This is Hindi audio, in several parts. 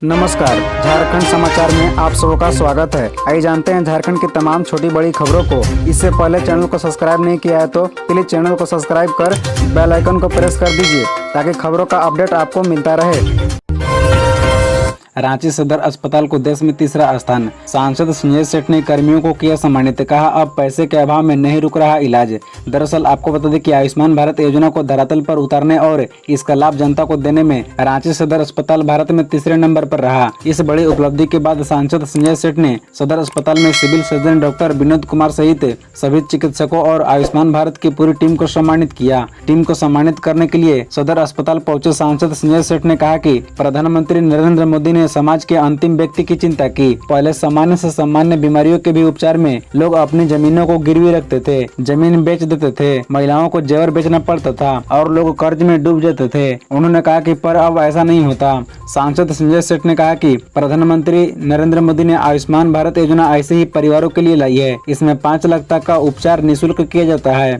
नमस्कार, झारखंड समाचार में आप सबका स्वागत है। आइए जानते हैं झारखंड की तमाम छोटी बड़ी खबरों को। इससे पहले चैनल को सब्सक्राइब नहीं किया है तो प्लीज चैनल को सब्सक्राइब कर बेल आइकन को प्रेस कर दीजिए ताकि खबरों का अपडेट आपको मिलता रहे। रांची सदर अस्पताल को देश में तीसरा स्थान। सांसद संजय सेठ ने कर्मियों को किया सम्मानित, कहा अब पैसे के अभाव में नहीं रुक रहा इलाज। दरअसल आपको बता दें कि आयुष्मान भारत योजना को धरातल पर उतारने और इसका लाभ जनता को देने में रांची सदर अस्पताल भारत में तीसरे नंबर पर रहा। इस बड़ी उपलब्धि के बाद सांसद संजय सेठ ने सदर अस्पताल में civil surgeon doctor Vinod Kumar सहित सभी चिकित्सकों और आयुष्मान भारत की पूरी टीम को सम्मानित किया। टीम को सम्मानित करने के लिए सदर अस्पताल पहुंचे सांसद संजय सेठ ने कहा कि प्रधानमंत्री नरेंद्र मोदी ने समाज के अंतिम व्यक्ति की चिंता की। पहले सामान्य से सामान्य बीमारियों के भी उपचार में लोग अपनी जमीनों को गिरवी रखते थे, जमीन बेच देते थे, महिलाओं को जेवर बेचना पड़ता था और लोग कर्ज में डूब जाते थे। उन्होंने कहा कि पर अब ऐसा नहीं होता। सांसद संजय सेठ ने कहा कि प्रधानमंत्री नरेंद्र मोदी ने आयुष्मान भारत योजना ऐसे ही परिवारों के लिए लाई है। इसमें 5 लाख तक का उपचार निःशुल्क किया जाता है।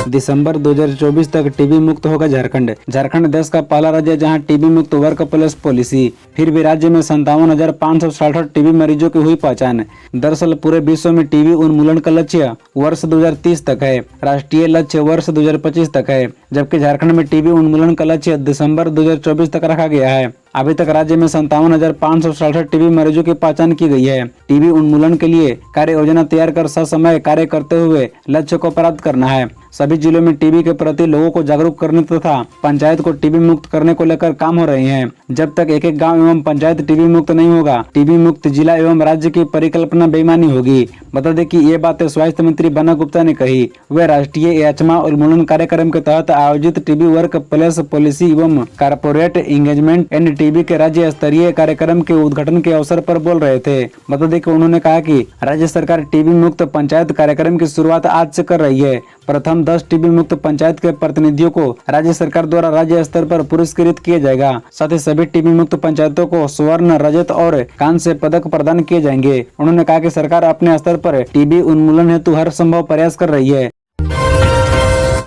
दिसंबर 2024 तक टीबी मुक्त होगा झारखंड। झारखंड देश का पहला राज्य जहां टीबी मुक्त वर्क प्लस पॉलिसी। फिर भी राज्य में 57,567 टीबी मरीजों की हुई पहचान। दरअसल पूरे विश्व में टीबी उन्मूलन का लक्ष्य वर्ष 2030 तक है। राष्ट्रीय लक्ष्य वर्ष 2025 तक है, जबकि झारखंड में टीबी उन्मूलन का लक्ष्य दिसंबर 2024 तक रखा गया है। अभी तक राज्य में 57,567 टीबी मरीजों की पहचान की गई है। टीबी उन्मूलन के लिए कार्य योजना तैयार कर ससमय कार्य करते हुए लक्ष्य को प्राप्त करना है। सभी जिलों में टीबी के प्रति लोगों को जागरूक करने तथा पंचायत को टीबी मुक्त करने को लेकर काम हो रहे हैं। जब तक एक एक गांव एवं पंचायत टीबी मुक्त नहीं होगा, टीबी मुक्त जिला एवं राज्य की परिकल्पना बेईमानी होगी। बता दें कि ये बातें स्वास्थ्य मंत्री बन्ना गुप्ता ने कही। वे राष्ट्रीय एचमा उन्मूलन कार्यक्रम के तहत आयोजित टीबी वर्क प्लस पॉलिसी एवं कारपोरेट इंगेजमेंट एंड टीबी के राज्य स्तरीय कार्यक्रम के उद्घाटन के अवसर पर बोल रहे थे। बता दें कि उन्होंने कहा कि राज्य सरकार टीबी मुक्त पंचायत कार्यक्रम की शुरुआत आज से कर रही है। प्रथम 10 टीबी मुक्त पंचायत के प्रतिनिधियों को राज्य सरकार द्वारा राज्य स्तर पर पुरस्कृत किया जाएगा। साथ ही सभी टीबी मुक्त पंचायतों को स्वर्ण, रजत और कांस्य पदक प्रदान किए जाएंगे। उन्होंने कहा कि सरकार अपने स्तर पर टीबी उन्मूलन हेतु हर संभव प्रयास कर रही है।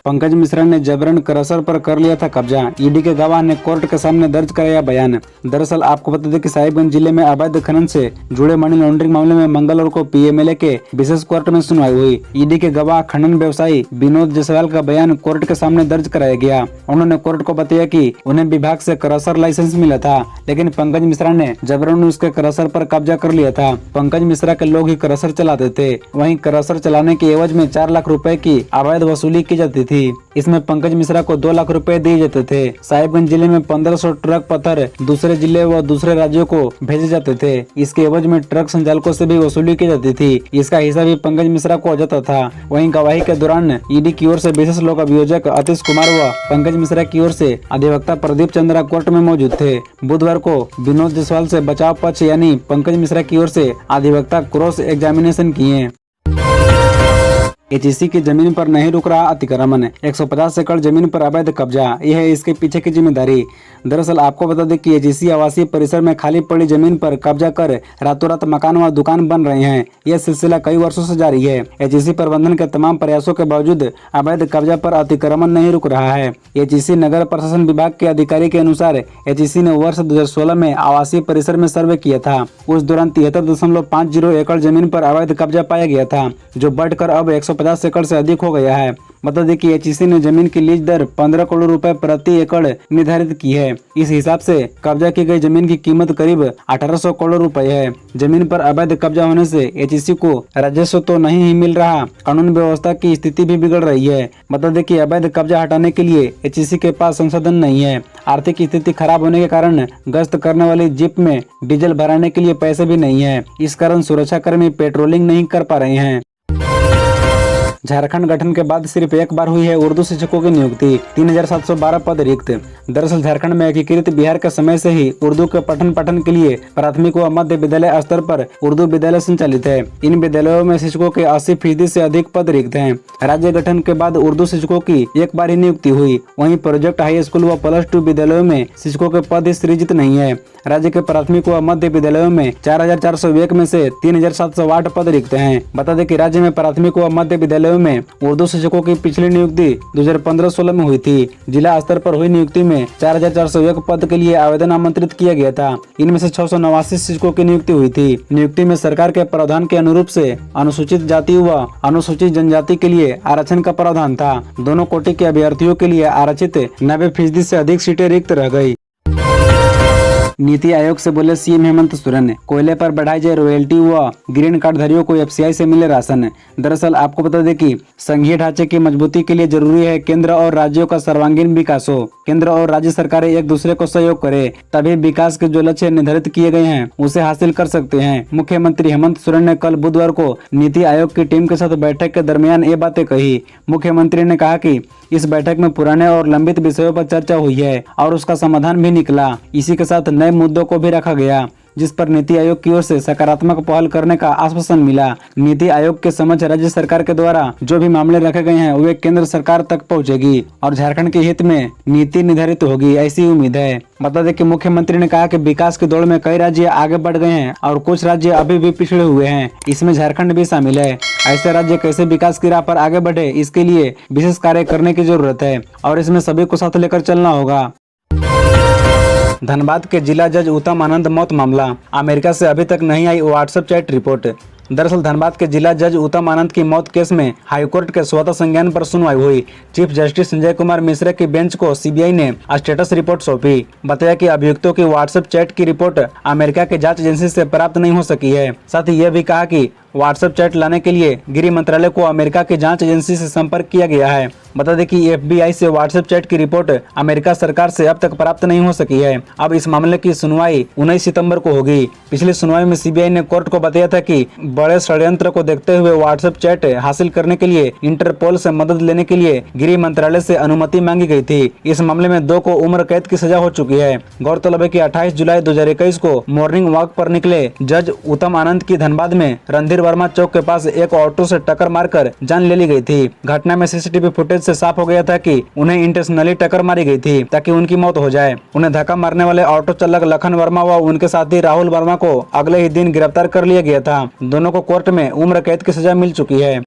पंकज मिश्रा ने जबरन क्रशर पर कर लिया था कब्जा। ईडी के गवाह ने कोर्ट के सामने दर्ज कराया बयान। दरअसल आपको बता दें कि साहिबगंज जिले में अवैध खनन से जुड़े मनी लॉन्ड्रिंग मामले में मंगलवार को पीएमएलए के विशेष कोर्ट में सुनवाई हुई। ईडी के गवाह खनन व्यवसायी विनोद जायसवाल का बयान कोर्ट के सामने दर्ज कराया गया। उन्होंने कोर्ट को बताया कि उन्हें विभाग से क्रशर लाइसेंस मिला था, लेकिन पंकज मिश्रा ने जबरन उसके क्रशर पर कब्जा कर लिया था। पंकज मिश्रा के लोग ही क्रशर चलाते थे। वहीं क्रशर चलाने के एवज में 4 लाख रुपए की अवैध वसूली की जाती थी। इसमें पंकज मिश्रा को 2 लाख रुपए दिए जाते थे। साहिबगंज जिले में 1500 ट्रक पत्थर दूसरे जिले व दूसरे राज्यों को भेजे जाते थे। इसके एवज में ट्रक संचालकों से भी वसूली की जाती थी। इसका हिस्सा भी पंकज मिश्रा को जाता था। वहीं गवाही के दौरान ईडी की ओर से विशेष लोक अभियोजक अतीश कुमार व पंकज मिश्रा की ओर से अधिवक्ता प्रदीप चंद्रा कोर्ट में मौजूद थे। बुधवार को विनोद जायसवाल से बचाव पक्ष यानी पंकज मिश्रा की ओर से अधिवक्ता क्रॉस एग्जामिनेशन किए। एचईसी की जमीन पर नहीं रुक रहा अतिक्रमण। 150 एकड़ जमीन पर अवैध कब्जा, यह है इसके पीछे की जिम्मेदारी। दरअसल आपको बता दें कि एचईसी आवासीय परिसर में खाली पड़ी जमीन पर कब्जा कर रातों रात मकान व दुकान बन रहे हैं। यह सिलसिला कई वर्षों से जारी है। एचईसी प्रबंधन के तमाम प्रयासों के बावजूद अवैध कब्जा पर अतिक्रमण नहीं रुक रहा है। एचईसी नगर प्रशासन विभाग के अधिकारी के अनुसार एचईसी ने वर्ष 2016 में आवासीय परिसर में सर्वे किया था। उस दौरान 73.50 एकड़ जमीन पर अवैध कब्जा पाया गया था, जो बढ़कर अब 150 एकड़ से अधिक हो गया है। बता दें कि एचईसी ने जमीन की लीज दर 15 करोड़ रुपए प्रति एकड़ निर्धारित की है। इस हिसाब से कब्जा की गई जमीन की कीमत करीब 1800 करोड़ रुपए है। जमीन पर अवैध कब्जा होने से एचईसी को राजस्व तो नहीं ही मिल रहा, कानून व्यवस्था की स्थिति भी बिगड़ रही है। बता दें कि अवैध कब्जा हटाने के लिए एचईसी के पास संसाधन नहीं है। आर्थिक स्थिति खराब होने के कारण गश्त करने वाली जीप में डीजल भराने के लिए पैसे भी नहीं है। इस कारण सुरक्षा कर्मी पेट्रोलिंग नहीं कर पा रहे हैं। झारखंड गठन के बाद सिर्फ एक बार हुई है उर्दू शिक्षकों की नियुक्ति। 3712 पद रिक्त। दरअसल झारखंड में एकीकृत बिहार के समय से ही उर्दू के पठन पाठन के लिए प्राथमिक व मध्य विद्यालय स्तर पर उर्दू विद्यालय संचालित है। इन विद्यालयों में शिक्षकों के 80% से अधिक पद रिक्त हैं। राज्य गठन के बाद उर्दू शिक्षकों की एक बार ही नियुक्ति हुई। वहीं प्रोजेक्ट हाई स्कूल व +2 विद्यालयों में शिक्षकों के पद सृजित नहीं है। राज्य के प्राथमिक व मध्य विद्यालयों में 4401 में से 3708 पद रिक्त हैं। बता दें कि राज्य में प्राथमिक व मध्य विद्यालयों विद्यालयों में उर्दू शिक्षकों की पिछली नियुक्ति 2015-16 में हुई थी। जिला स्तर पर हुई नियुक्ति में 4401 पद के लिए आवेदन आमंत्रित किया गया था। इनमें से 689 शिक्षकों की नियुक्ति हुई थी। नियुक्ति में सरकार के प्रावधान के अनुरूप से अनुसूचित जाति व अनुसूचित जनजाति के लिए आरक्षण का प्रावधान था। दोनों कोटि के अभ्यर्थियों के लिए आरक्षित 90% से अधिक सीटें रिक्त रह गयी। नीति आयोग से बोले सीएम हेमंत सोरेन, कोयले पर बढ़ाई जाए रॉयल्टी व ग्रीन कार्ड धारियों को एफसीआई से मिले राशन। दरअसल आपको बता दें कि संघीय ढांचे की मजबूती के लिए जरूरी है केंद्र और राज्यों का सर्वांगीण विकास हो। केंद्र और राज्य सरकारें एक दूसरे को सहयोग करें, तभी विकास के जो लक्ष्य निर्धारित किए गए हैं उसे हासिल कर सकते हैं। मुख्यमंत्री हेमंत सोरेन ने कल बुधवार को नीति आयोग की टीम के साथ बैठक के दरमियान ये बातें कही। मुख्यमंत्री ने कहा कि इस बैठक में पुराने और लंबित विषयों पर चर्चा हुई है और उसका समाधान भी निकला। इसी के साथ नए मुद्दों को भी रखा गया, जिस पर नीति आयोग की ओर से सकारात्मक पहल करने का आश्वासन मिला। नीति आयोग के समक्ष राज्य सरकार के द्वारा जो भी मामले रखे गए हैं वे केंद्र सरकार तक पहुंचेगी और झारखंड के हित में नीति निर्धारित होगी, ऐसी उम्मीद है। बता दें कि मुख्यमंत्री ने कहा कि विकास की दौड़ में कई राज्य आगे बढ़ गए हैं और कुछ राज्य अभी भी पिछड़े हुए हैं, इसमें झारखंड भी शामिल है। ऐसे राज्य कैसे विकास की राह पर आगे बढ़े, इसके लिए विशेष कार्य करने की जरूरत है और इसमें सभी को साथ लेकर चलना होगा। धनबाद के जिला जज उत्तम आनंद मौत मामला, अमेरिका से अभी तक नहीं आई व्हाट्सएप चैट रिपोर्ट। दरअसल धनबाद के जिला जज उत्तम आनंद की मौत केस में हाईकोर्ट के स्वतः संज्ञान पर सुनवाई हुई। चीफ जस्टिस संजय कुमार मिश्रा की बेंच को सीबीआई ने स्टेटस रिपोर्ट सौंपी। बताया कि अभियुक्तों की व्हाट्सएप चैट की रिपोर्ट अमेरिका के जांच एजेंसी से प्राप्त नहीं हो सकी है। साथ ही यह भी कहा कि व्हाट्सएप चैट लाने के लिए गृह मंत्रालय को अमेरिका की जांच एजेंसी से संपर्क किया गया है। बता दें कि एफबीआई से व्हाट्सएप चैट की रिपोर्ट अमेरिका सरकार से अब तक प्राप्त नहीं हो सकी है। अब इस मामले की सुनवाई 19 सितंबर को होगी। पिछली सुनवाई में सीबीआई ने कोर्ट को बताया था कि बड़े षड्यंत्र को देखते हुए व्हाट्सएप चैट हासिल करने के लिए इंटरपोल से मदद लेने के लिए गृह मंत्रालय से अनुमति मांगी गई थी। इस मामले में 2 को उम्र कैद की सजा हो चुकी है। गौरतलब है कि 28 जुलाई 2021 को मॉर्निंग वॉक पर निकले जज उत्तम आनंद की धनबाद में रणधीर वर्मा चौक के पास एक ऑटो से टक्कर मारकर जान ले ली गई थी। घटना में सीसीटीवी फुटेज से साफ हो गया था कि उन्हें इंटेंशनली टक्कर मारी गई थी ताकि उनकी मौत हो जाए। उन्हें धक्का मारने वाले ऑटो चालक लखन वर्मा व उनके साथी राहुल वर्मा को अगले ही दिन गिरफ्तार कर लिया गया था। दोनों को कोर्ट में उम्र कैद की सजा मिल चुकी है।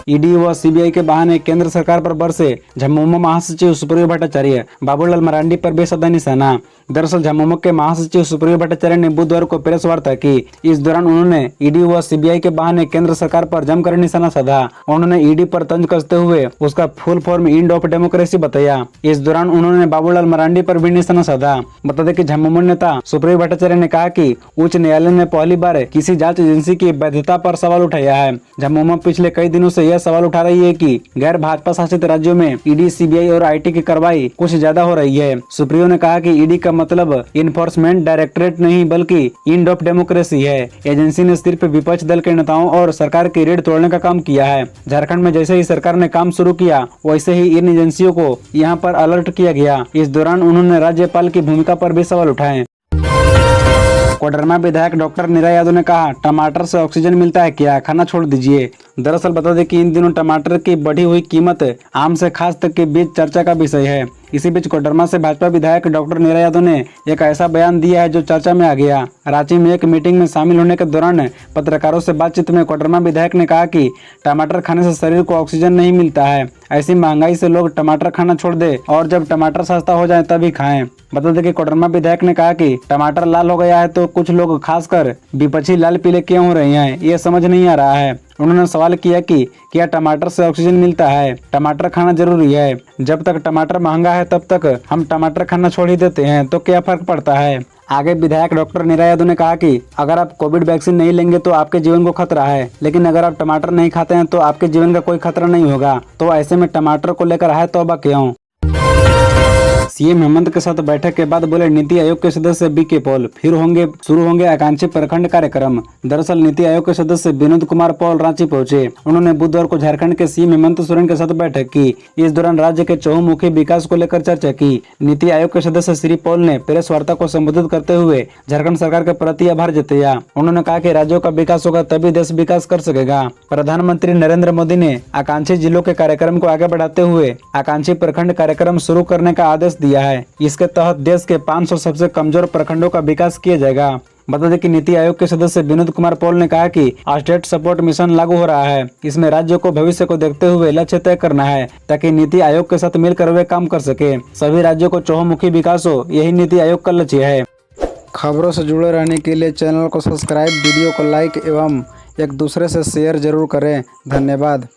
ईडी व सीबीआई के बहाने केंद्र सरकार पर बरसे झामुमो महासचिव सुप्रियो भट्टाचार्य, बाबूलाल मरांडी पर बेसदा निशाना। दरअसल झामुमो के महासचिव सुप्रियो भट्टाचार्य ने बुधवार को प्रेस वार्ता की। इस दौरान उन्होंने ईडी व सीबीआई के बहाने केंद्र सरकार पर जमकर निशाना साधा। उन्होंने ईडी पर तंज कसते हुए उसका full form end of democracy बताया। इस दौरान उन्होंने बाबूलाल मरांडी पर भी निशाना साधा। बता दें कि झामुमो नेता सुप्रियो भट्टाचार्य ने कहा कि उच्च न्यायालय ने पहली बार किसी जांच एजेंसी की वैधता पर सवाल उठाया है। झामुमो पिछले कई दिनों से यह सवाल उठा रही है कि गैर भाजपा शासित राज्यों में ईडी, सीबीआई और आईटी की कार्रवाई कुछ ज्यादा हो रही है। सुप्रियो ने कहा कि ईडी का मतलब इन्फोर्समेंट डायरेक्टरेट नहीं बल्कि इंड ऑफ डेमोक्रेसी है। एजेंसी ने सिर्फ विपक्ष दल के नेताओं और सरकार की रीढ़ तोड़ने का काम किया है। झारखंड में जैसे ही सरकार ने काम शुरू किया वैसे ही इन एजेंसियों को यहाँ पर अलर्ट किया गया। इस दौरान उन्होंने राज्यपाल की भूमिका पर भी सवाल उठाए। कोडरमा विधायक डॉक्टर नीरा यादव ने कहा, टमाटर से ऑक्सीजन मिलता है क्या, खाना छोड़ दीजिए। दरअसल बता दें कि इन दिनों टमाटर की बढ़ी हुई कीमत आम से खास तक के बीच चर्चा का विषय है। इसी बीच कोडरमा से भाजपा विधायक डॉक्टर नीरा यादव ने एक ऐसा बयान दिया है जो चर्चा में आ गया। रांची में एक मीटिंग में शामिल होने के दौरान पत्रकारों से बातचीत में कोडरमा विधायक ने कहा कि टमाटर खाने से शरीर को ऑक्सीजन नहीं मिलता है। ऐसी महंगाई से लोग टमाटर खाना छोड़ दे और जब टमाटर सस्ता हो जाए तभी खाएं। बता दें कि कोडरमा विधायक ने कहा कि टमाटर लाल हो गया है तो कुछ लोग खासकर विपक्षी लाल पीले क्यों हो रहे हैं, ये समझ नहीं आ रहा है। उन्होंने सवाल किया कि क्या टमाटर से ऑक्सीजन मिलता है। टमाटर खाना जरूरी है। जब तक टमाटर महंगा है तब तक हम टमाटर खाना छोड़ ही देते हैं तो क्या फर्क पड़ता है। आगे विधायक डॉक्टर नीरा यादव ने कहा कि अगर आप कोविड वैक्सीन नहीं लेंगे तो आपके जीवन को खतरा है, लेकिन अगर आप टमाटर नहीं खाते हैं तो आपके जीवन का कोई खतरा नहीं होगा। तो ऐसे में टमाटर को लेकर है तौबा क्यों। सीएम हेमंत के साथ बैठक के बाद बोले नीति आयोग के सदस्य बीके पॉल, फिर शुरू होंगे आकांक्षी प्रखंड कार्यक्रम। दरअसल नीति आयोग के सदस्य विनोद कुमार पॉल रांची पहुंचे। उन्होंने बुधवार को झारखंड के सीएम हेमंत सोरेन के साथ बैठक की। इस दौरान राज्य के चहुमुखी विकास को लेकर चर्चा की। नीति आयोग के सदस्य श्री पॉल ने प्रेस वार्ता को संबोधित करते हुए झारखंड सरकार के प्रति आभार जताया। उन्होंने कहा कि राज्यों का विकास होगा तभी देश विकास कर सकेगा। प्रधानमंत्री नरेंद्र मोदी ने आकांक्षी जिलों के कार्यक्रम को आगे बढ़ाते हुए आकांक्षी प्रखंड कार्यक्रम शुरू करने का आदेश दिया है। इसके तहत देश के 500 सबसे कमजोर प्रखंडों का विकास किया जाएगा। बता दें कि नीति आयोग के सदस्य विनोद कुमार पॉल ने कहा कि स्टेट सपोर्ट मिशन लागू हो रहा है। इसमें राज्यों को भविष्य को देखते हुए लक्ष्य तय करना है ताकि नीति आयोग के साथ मिलकर वे काम कर सके। सभी राज्यों को चहुमुखी विकास हो, यही नीति आयोग का लक्ष्य है। खबरों से जुड़े रहने के लिए चैनल को सब्सक्राइब, वीडियो को लाइक एवं एक दूसरे से शेयर जरूर करें। धन्यवाद।